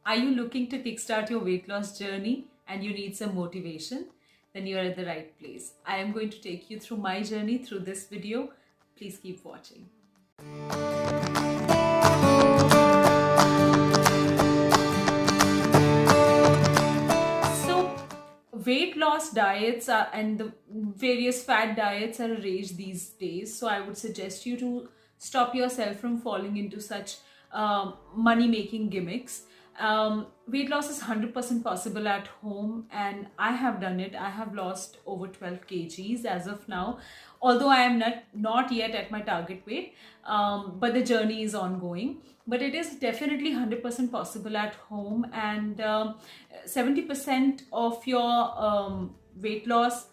Are you looking to kickstart your weight loss journey and you need some motivation? Then you're at the right place. I am going to take you through my journey through this video. Please keep watching. So, weight loss diets and the various fat diets are a rage these days. So, I would suggest you to stop yourself from falling into such money making gimmicks. Weight loss is 100% possible at home, and I have done it. I have lost over 12 kgs as of now, although I am not yet at my target weight, but the journey is ongoing. But it is definitely 100% possible at home, and 70% of your weight loss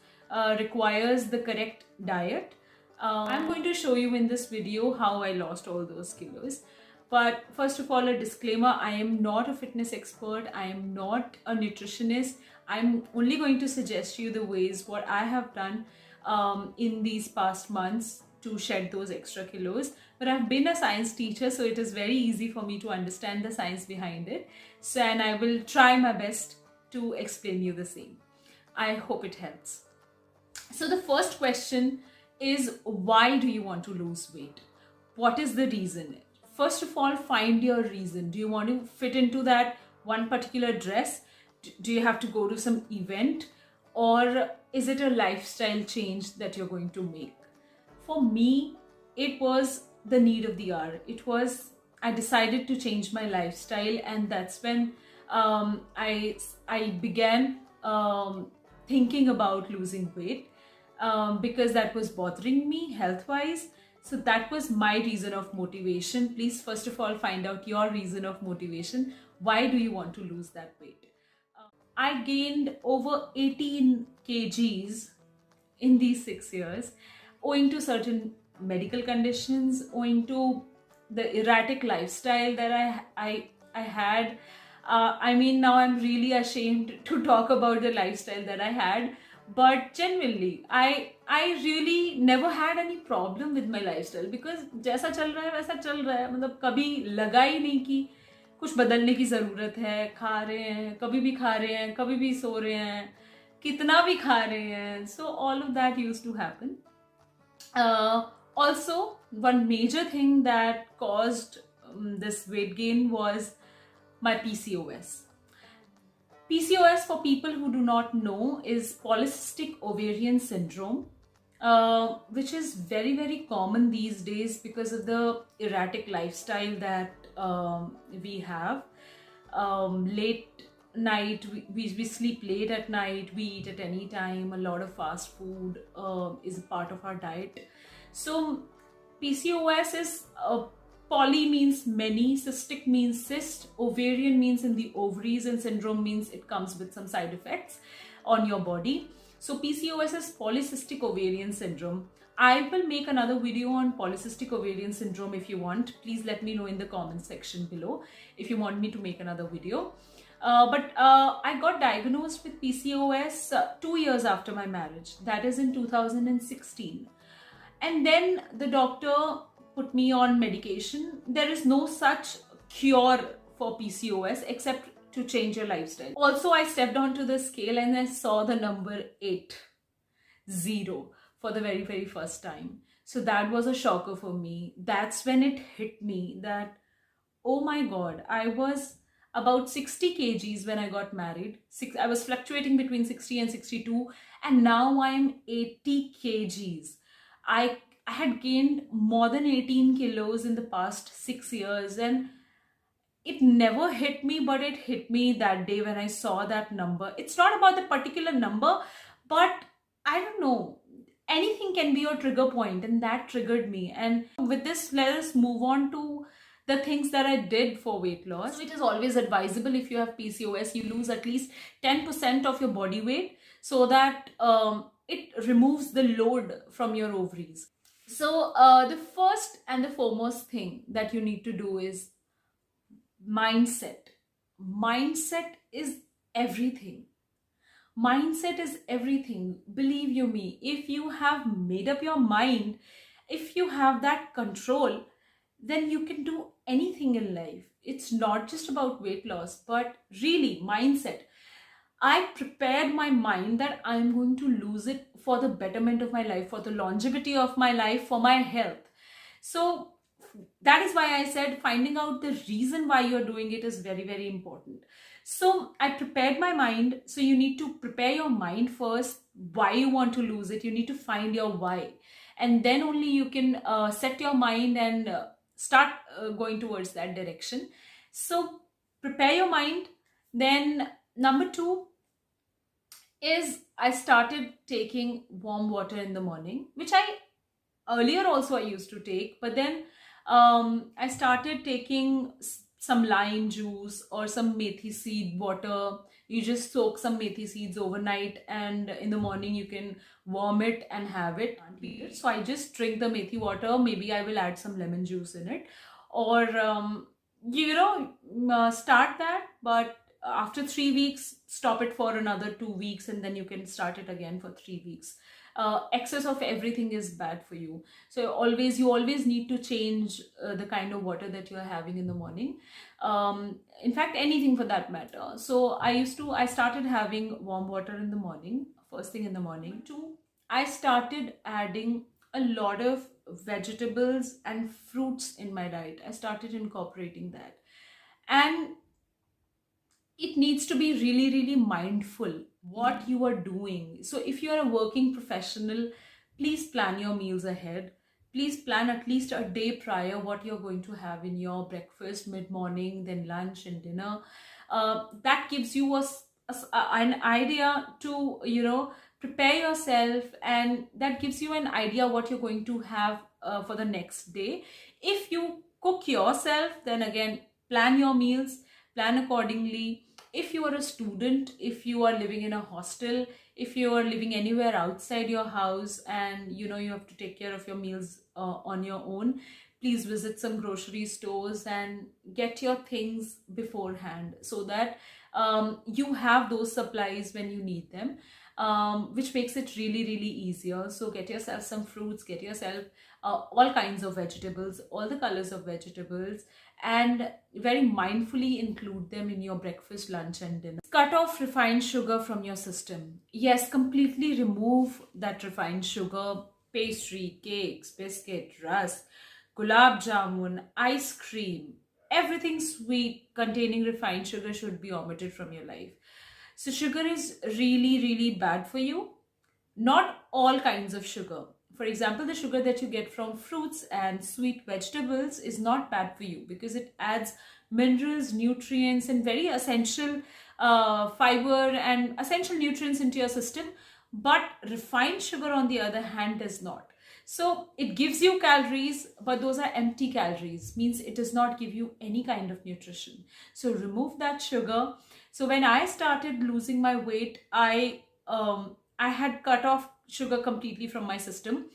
requires the correct diet. I'm going to show you in this video how I lost all those kilos. But first of all, a disclaimer: I am not a fitness expert, I am not a nutritionist. I'm only going to suggest you the ways what I have done in these past months to shed those extra kilos. But I've been a science teacher, so it is very easy for me to understand the science behind it. So, and I will try my best to explain you the same. I hope it helps. So the first question is, why do you want to lose weight? What is the reason? First of all, find your reason. Do you want to fit into that one particular dress? Do you have to go to some event? Or is it a lifestyle change that you're going to make? For me, it was the need of the hour. I decided to change my lifestyle, and that's when I began thinking about losing weight, because that was bothering me health wise. So that was my reason of motivation. Please, first of all, find out your reason of motivation. Why do you want to lose that weight? I gained over 18 kgs in these 6 years, owing to certain medical conditions, owing to the erratic lifestyle that I had. I mean, now I'm really ashamed to talk about the lifestyle that I had, but genuinely, I really never had any problem with my lifestyle, because जैसा चल रहा है वैसा चल रहा है. मतलब कभी लगा ही नहीं कि कुछ बदलने की ज़रूरत है. खा रहे हैं, कभी भी खा रहे हैं, कभी भी सो रहे हैं, कितना भी खा रहे हैं. So all of that used to happen. Also, one major thing that caused this weight gain was my PCOS. PCOS, for people who do not know, is polycystic ovarian syndrome, which is very, very common these days because of the erratic lifestyle that we have. Late night, we sleep late at night, we eat at any time, a lot of fast food is a part of our diet. So PCOS is poly means many, cystic means cyst, ovarian means in the ovaries, and syndrome means it comes with some side effects on your body. So PCOS is polycystic ovarian syndrome. I will make another video on polycystic ovarian syndrome if you want. Please let me know in the comment section below if you want me to make another video. But I got diagnosed with PCOS 2 years after my marriage. That is in 2016. And then the doctor put me on medication. There is no such cure for PCOS except to change your lifestyle. Also, I stepped onto the scale and I saw the number 80 for the very, very first time. So that was a shocker for me. That's when it hit me that, oh my God, I was about 60 kgs when I got married. I was fluctuating between 60 and 62, and now I'm 80 kgs. I had gained more than 18 kilos in the past 6 years, and it never hit me, but it hit me that day when I saw that number. It's not about the particular number, but I don't know. Anything can be your trigger point, and that triggered me. And with this, let us move on to the things that I did for weight loss. So it is always advisable, if you have PCOS, you lose at least 10% of your body weight so that it removes the load from your ovaries. So the first and the foremost thing that you need to do is mindset. Mindset is everything. Mindset is everything. Believe you me, if you have made up your mind, if you have that control, then you can do anything in life. It's not just about weight loss, but really mindset. I prepared my mind that I'm going to lose it for the betterment of my life, for the longevity of my life, for my health. So that is why I said finding out the reason why you're doing it is very, very important. So I prepared my mind. So you need to prepare your mind first, why you want to lose it. You need to find your why. And then only you can set your mind and start going towards that direction. So prepare your mind. Then number two is I started taking warm water in the morning, which I earlier also I used to take, but then I started taking some lime juice or some methi seed water. You just soak some methi seeds overnight, and in the morning you can warm it and have it. So I just drink the methi water. Maybe I will add some lemon juice in it, or start that. But after 3 weeks, stop it for another 2 weeks, and then you can start it again for 3 weeks. Excess of everything is bad for you. So you always need to change the kind of water that you're having in the morning. In fact, anything for that matter. So I started having warm water in the morning, first thing in the morning. Two, I started adding a lot of vegetables and fruits in my diet. I started incorporating that. And it needs to be really, really mindful what you are doing. So if you are a working professional, please plan your meals ahead. Please plan at least a day prior what you're going to have in your breakfast, mid-morning, then lunch and dinner. That gives you an idea to, prepare yourself, and that gives you an idea what you're going to have for the next day. If you cook yourself, then again, plan your meals, plan accordingly. If you are a student, if you are living in a hostel, if you are living anywhere outside your house, and you have to take care of your meals on your own, please visit some grocery stores and get your things beforehand, so that you have those supplies when you need them, which makes it really, really easier. So get yourself some fruits, get yourself all kinds of vegetables, all the colors of vegetables, and very mindfully include them in your breakfast, lunch and dinner. Cut off refined sugar from your system. Yes, completely remove that refined sugar. Pastry, cakes, biscuit, rusk, gulab jamun, ice cream, everything sweet containing refined sugar should be omitted from your life. So sugar is really, really bad for you. Not all kinds of sugar. For example, the sugar that you get from fruits and sweet vegetables is not bad for you, because it adds minerals, nutrients, and very essential fiber and essential nutrients into your system. But refined sugar, on the other hand, does not. So it gives you calories, but those are empty calories, means it does not give you any kind of nutrition. So remove that sugar. So when I started losing my weight, I had cut off sugar completely from my system.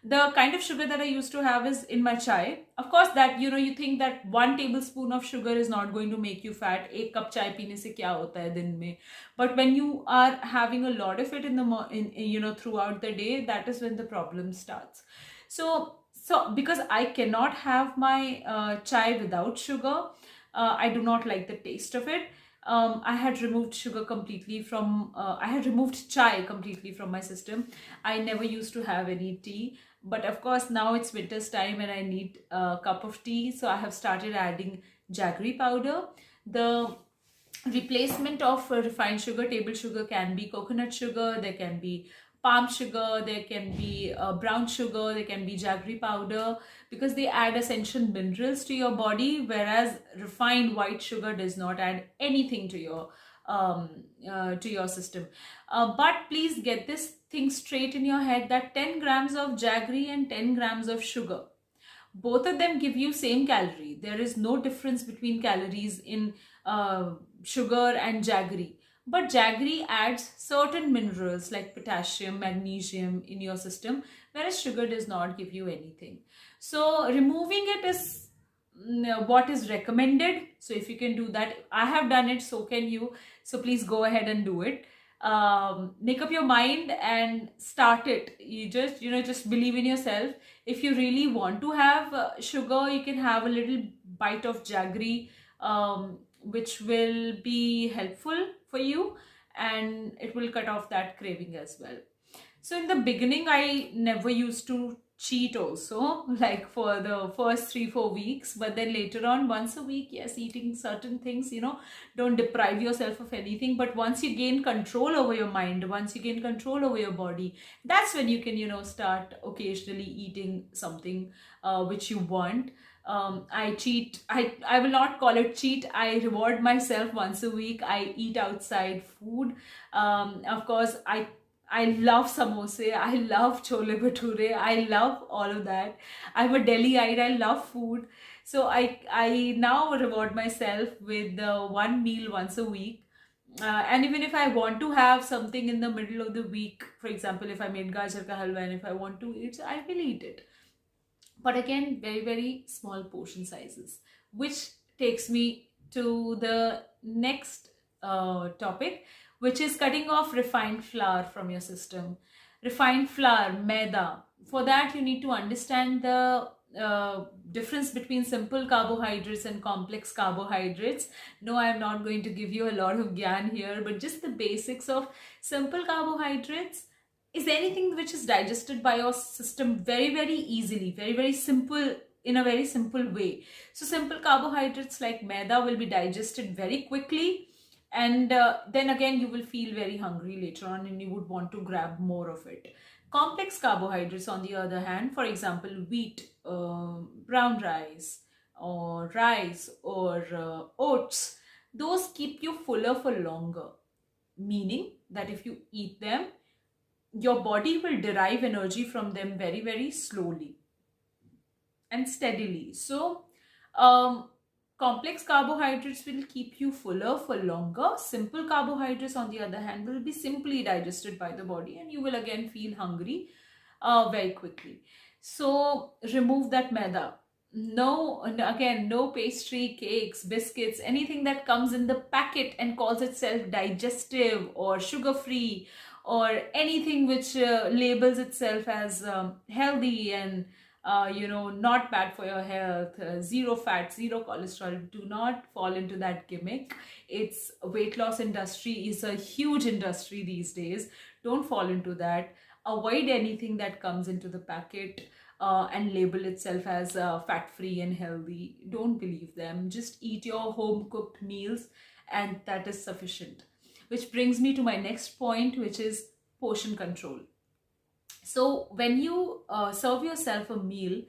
The kind of sugar that I used to have is in my chai. Of course, that you think that 1 tablespoon of sugar is not going to make you fat. एक cup chai पीने से क्या होता है दिन में? But when you are having a lot of it throughout the day, that is when the problem starts. So because I cannot have my chai without sugar, I do not like the taste of it. I had removed sugar completely I had removed chai completely from my system. I never used to have any tea. But of course, now it's winter's time and I need a cup of tea. So I have started adding jaggery powder. The replacement of refined sugar, table sugar, can be coconut sugar, there can be palm sugar, there can be brown sugar, there can be jaggery powder, because they add essential minerals to your body, whereas refined white sugar does not add anything to your system. But please get this thing straight in your head, that 10 grams of jaggery and 10 grams of sugar, both of them give you same calorie. There is no difference between calories in sugar and jaggery. But jaggery adds certain minerals like potassium, magnesium in your system, whereas sugar does not give you anything. So removing it is what is recommended. So if you can do that, I have done it, so can you. So please go ahead and do it. make up your mind and start it. You just, just believe in yourself. If you really want to have sugar, you can have a little bite of jaggery, which will be helpful for you, and it will cut off that craving as well. So in the beginning, I never used to cheat also, like for the first 3-4 weeks, but then later on, once a week, yes, eating certain things, don't deprive yourself of anything. But once you gain control over your mind, once you gain control over your body, that's when you can, start occasionally eating something which you want. I cheat. I will not call it cheat. I reward myself once a week. I eat outside food. Of course, I love samosa. I love chole bhature. I love all of that. I'm a Delhiite. I love food. So I now reward myself with one meal once a week. And even if I want to have something in the middle of the week, for example, if I made gajar ka halwa and if I want to eat, so I will eat it. But again, very, very small portion sizes, which takes me to the next topic, which is cutting off refined flour from your system. Refined flour, maida. For that, you need to understand the difference between simple carbohydrates and complex carbohydrates. No, I'm not going to give you a lot of gyan here, but just the basics of simple carbohydrates is anything which is digested by your system very, very easily, very, very simple, in a very simple way. So simple carbohydrates like maida will be digested very quickly, and then again you will feel very hungry later on and you would want to grab more of it. Complex carbohydrates, on the other hand, for example, wheat, brown rice, or rice, or oats, those keep you fuller for longer, meaning that if you eat them, your body will derive energy from them very, very slowly and steadily. So, complex carbohydrates will keep you fuller for longer. Simple carbohydrates, on the other hand, will be simply digested by the body and you will again feel hungry very quickly. So, remove that maida. No, again, no pastry, cakes, biscuits, anything that comes in the packet and calls itself digestive or sugar free, or anything which labels itself as healthy and not bad for your health, zero fat, zero cholesterol. Do not fall into that gimmick. It's weight loss industry is a huge industry these days. Don't fall into that. Avoid anything that comes into the packet and label itself as fat free and healthy. Don't believe them. Just eat your home cooked meals, and that is sufficient. Which brings me to my next point, which is portion control. So when you serve yourself a meal,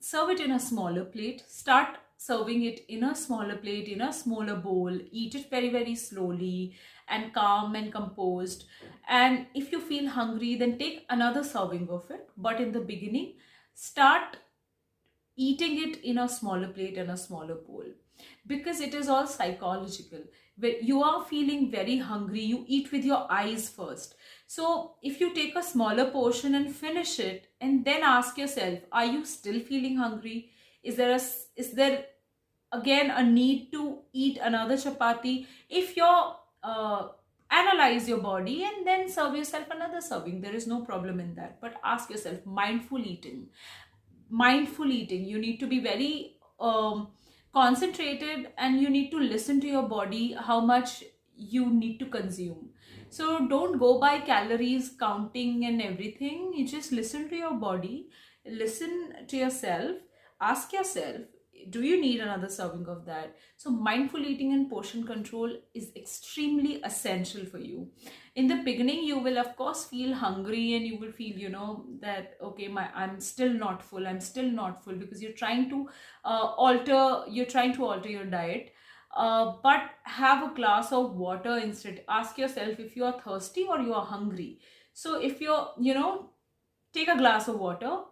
serve it in a smaller plate. Start serving it in a smaller plate, in a smaller bowl. Eat it very, very slowly and calm and composed. And if you feel hungry, then take another serving of it. But in the beginning, start eating it in a smaller plate and a smaller bowl, because it is all psychological. When you are feeling very hungry, you eat with your eyes first. So if you take a smaller portion and finish it and then ask yourself, are you still feeling hungry? Is there again a need to eat another chapati? If you're analyze your body and then serve yourself another serving, there is no problem in that. But ask yourself, mindful eating, you need to be very concentrated, and you need to listen to your body how much you need to consume. So don't go by calories counting and everything. You just listen to your body, listen to yourself, ask yourself, do you need another serving of that? So mindful eating and portion control is extremely essential for you. In the beginning, you will of course feel hungry and you will feel, that okay, I'm still not full, because you're trying to alter your diet. But have a glass of water instead. Ask yourself if you are thirsty or you are hungry. So if you're, take a glass of water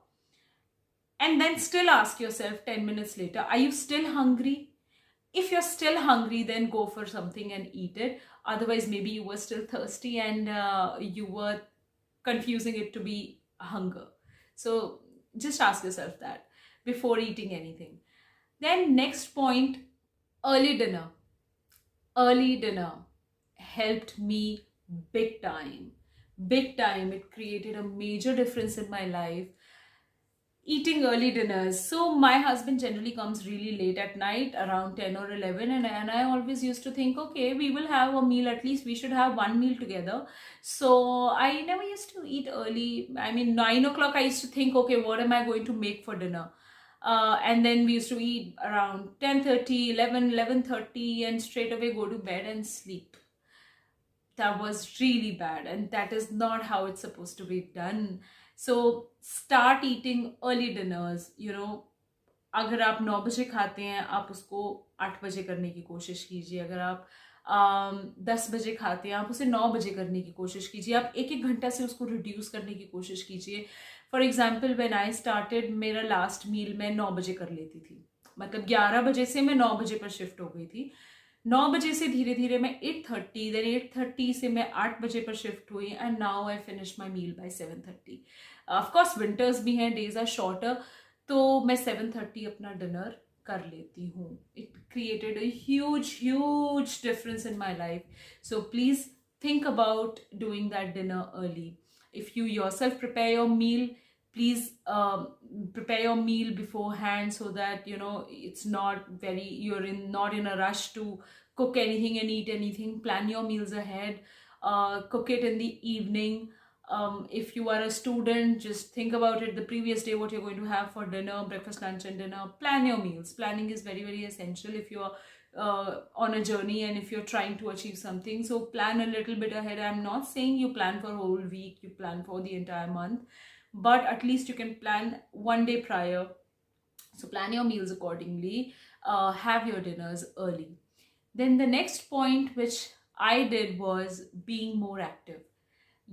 and then still ask yourself 10 minutes later, are you still hungry? If you're still hungry, then go for something and eat it. Otherwise, maybe you were still thirsty and you were confusing it to be hunger. So just ask yourself that before eating anything. Then next point, early dinner. Early dinner helped me big time. Big time. It created a major difference in my life. Eating early dinners. So my husband generally comes really late at night, around 10 or 11, and I always used to think, okay, we will have a meal, at least we should have one meal together. So I never used to eat early. I mean, 9 o'clock I used to think, okay, what am I going to make for dinner? And then we used to eat around 10:30, 11, 11:30, and straight away go to bed and sleep. That was really bad, and that is not how it's supposed to be done. So start eating early dinners. अगर आप 9 बजे खाते हैं, आप उसको 8 बजे करने की कोशिश कीजिए. अगर आप 10 बजे खाते हैं, आप उसे 9 बजे करने की कोशिश कीजिए. आप एक एक घंटा से उसको रिड्यूस करने की कोशिश कीजिए. For example, when I started, मेरा लास्ट मील मैं 9 बजे कर लेती थी. मतलब 11 बजे से मैं 9 बजे पर शिफ्ट हो गई थी. 9 बजे से धीरे धीरे मैं 8:30, देन 8:30 से मैं 8 बजे पर शिफ्ट हुई, and now I finish my meal by 7:30. Of course winters भी हैं, डेज आर शॉर्टर, तो मैं 7:30 अपना डिनर कर लेती हूँ. It created a huge difference in my life. So please think about doing that dinner early. If you yourself prepare your meal, please prepare your meal beforehand, so that it's not in a rush to cook anything and eat anything. Plan your meals ahead. Cook it in the evening. If you are a student, just think about it the previous day, what you're going to have for dinner, breakfast, lunch, and dinner. Plan your meals. Planning is very, very essential if you're on a journey and if you're trying to achieve something. So plan a little bit ahead. I'm not saying you plan for a whole week, you plan for the entire month, but at least you can plan one day prior. So plan your meals accordingly. Have your dinners early. Then the next point which I did was being more active.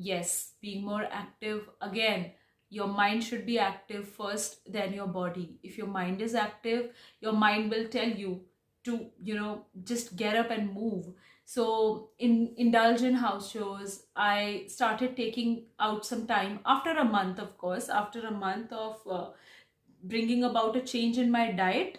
Yes, being more active. Again, your mind should be active first, then your body. If your mind is active, your mind will tell you to, just get up and move. So, indulge in house chores. I started taking out some time after a month, of course, after a month of bringing about a change in my diet.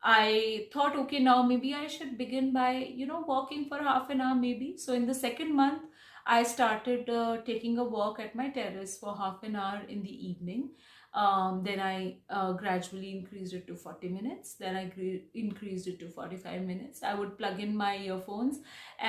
I thought, okay, now maybe I should begin by, walking for half an hour maybe. So, in the second month, I started taking a walk at my terrace for half an hour in the evening. Then I gradually increased it to 40 minutes. Then I increased it to 45 minutes. I would plug in my earphones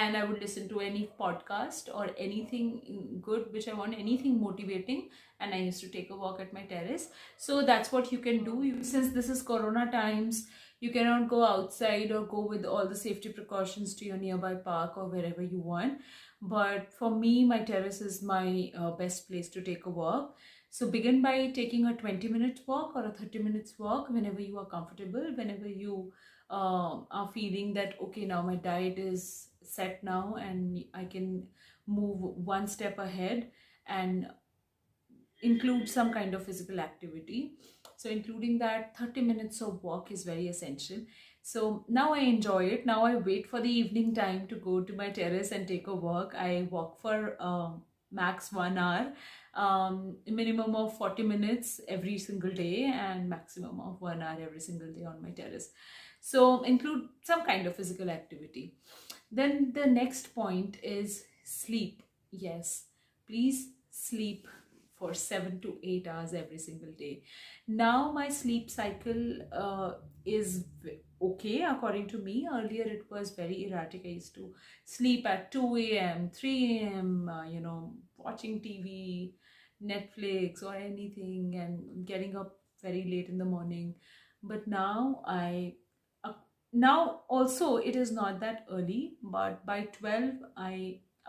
and I would listen to any podcast or anything good which I want, anything motivating. And I used to take a walk at my terrace. So that's what you can do. Since this is Corona times, you cannot go outside or go with all the safety precautions to your nearby park or wherever you want. But for me, my terrace is my best place to take a walk. So begin by taking a 20-minute walk or a 30 minutes walk whenever you are comfortable, whenever you are feeling that, okay, now my diet is set now and I can move one step ahead and include some kind of physical activity. So including that 30 minutes of walk is very essential. So now I enjoy it. Now I wait for the evening time to go to my terrace and take a walk. I walk for max 1 hour, minimum of 40 minutes every single day, and maximum of 1 hour every single day on my terrace. So include some kind of physical activity. Then the next point is sleep. Yes, please sleep for 7 to 8 hours every single day. Now my sleep cycle is okay according to me. Earlier it was very erratic. I used to sleep at 2 a.m., 3 a.m., watching TV, Netflix, or anything, and getting up very late in the morning. But now also it is not that early, but by 12,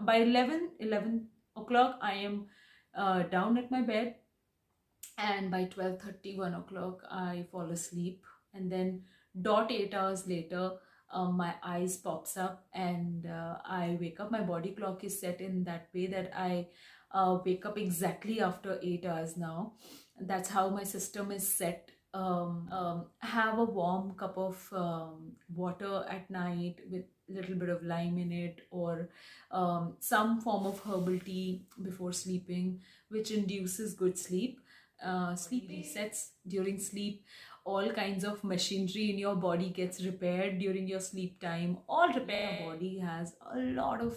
by 11 o'clock, I am down at my bed, and by 12:30, 1 o'clock, I fall asleep, and then dot 8 hours later, my eyes pops up and I wake up. My body clock is set in that way that I wake up exactly after 8 hours now. That's how my system is set. Have a warm cup of water at night with little bit of lime in it, or some form of herbal tea before sleeping, which induces good sleep. Sleep resets during sleep. All kinds of machinery in your body gets repaired during your sleep time. All repair. Your body has a lot of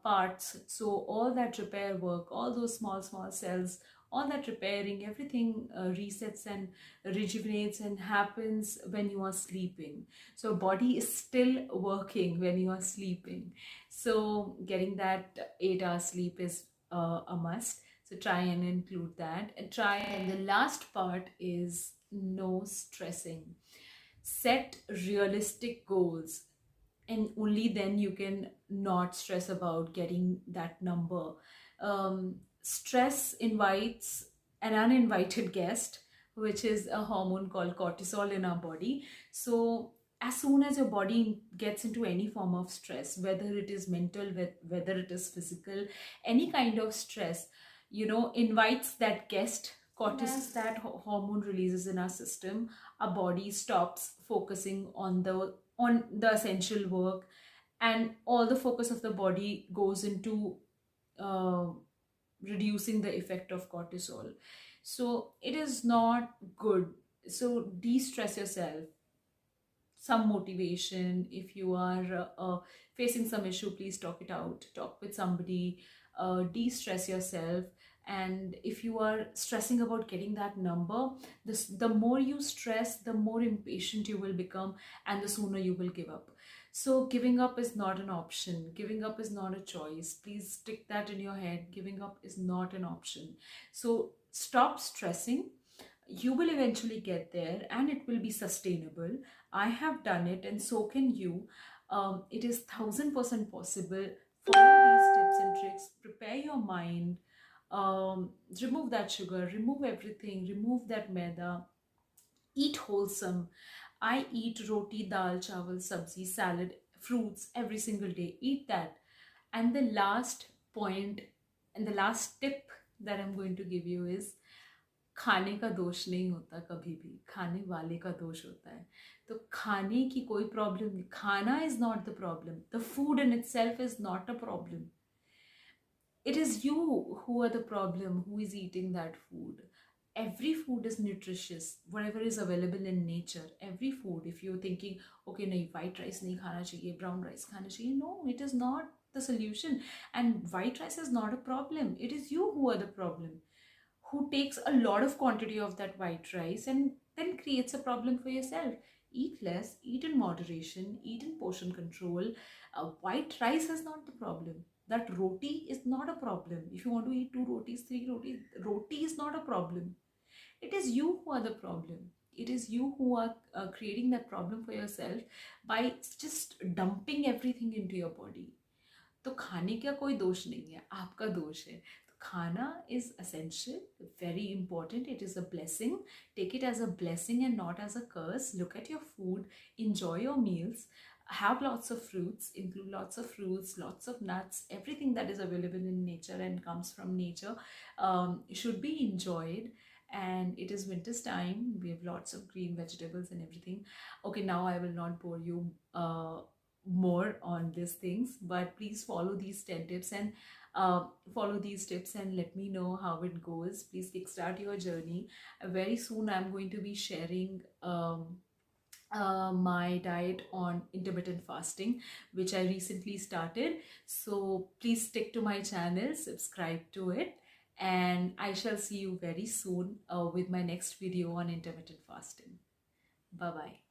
parts. So all that repair work, all those small cells, all that repairing, everything resets and rejuvenates and happens when you are sleeping. So body is still working when you are sleeping. So getting that 8 hours sleep is a must. So try and include that, and try. And the last part is no stressing. Set realistic goals, and only then you can not stress about getting that number. Stress invites an uninvited guest, which is a hormone called cortisol in our body. So as soon as your body gets into any form of stress, whether it is mental, whether it is physical, any kind of stress, invites that guest. Cortisol, that hormone releases in our system, our body stops focusing on the essential work, and all the focus of the body goes into uh, reducing the effect of cortisol. So it is not good. So de-stress yourself. Some motivation. If you are facing some issue, please talk it out, talk with somebody, de-stress yourself. And if you are stressing about getting that number, the more you stress, the more impatient you will become, and the sooner you will give up. So giving up is not an option, giving up is not a choice. Please stick that in your head. Giving up is not an option. So stop stressing. You will eventually get there, and it will be sustainable. I have done it, and so can you. It is 1000% possible. Follow these tips and tricks. Prepare your mind. Remove that sugar, remove everything, remove that maida. Eat wholesome. I eat roti, dal, chawal, sabzi, salad, fruits every single day. Eat that. And the last point and the last tip that I'm going to give you is, खाने का दोष नहीं होता, कभी भी खाने वाले का दोष होता है. तो खाने की कोई प्रॉब्लम नहीं. खाना is not the problem. The food in itself is not a problem. It is you who are the problem, who is eating that food. Every food is nutritious, whatever is available in nature. Every food. If you're thinking, okay, nahi, white rice nahi khana chahiye, brown rice khana chahiye, no, it is not the solution. And white rice is not a problem. It is you who are the problem, who takes a lot of quantity of that white rice and then creates a problem for yourself. Eat less, eat in moderation, eat in portion control. White rice is not the problem. That roti is not a problem. If you want to eat 2 rotis, 3 rotis, roti is not a problem. It is you who are the problem. It is you who are creating that problem for yourself by just dumping everything into your body. तो खाने का कोई दोष नहीं है, आपका दोष है. तो खाना is essential, very important. It is a blessing. Take it as a blessing and not as a curse. Look at your food, enjoy your meals, have lots of fruits, include lots of fruits, lots of nuts. Everything that is available in nature and comes from nature should be enjoyed. And it is winter's time. We have lots of green vegetables and everything. Okay, now I will not bore you more on these things, but please follow these 10 tips and follow these tips and let me know how it goes. Please kickstart your journey. Very soon I'm going to be sharing my diet on intermittent fasting, which I recently started. So please stick to my channel, subscribe to it, and I shall see you very soon with my next video on intermittent fasting. Bye bye.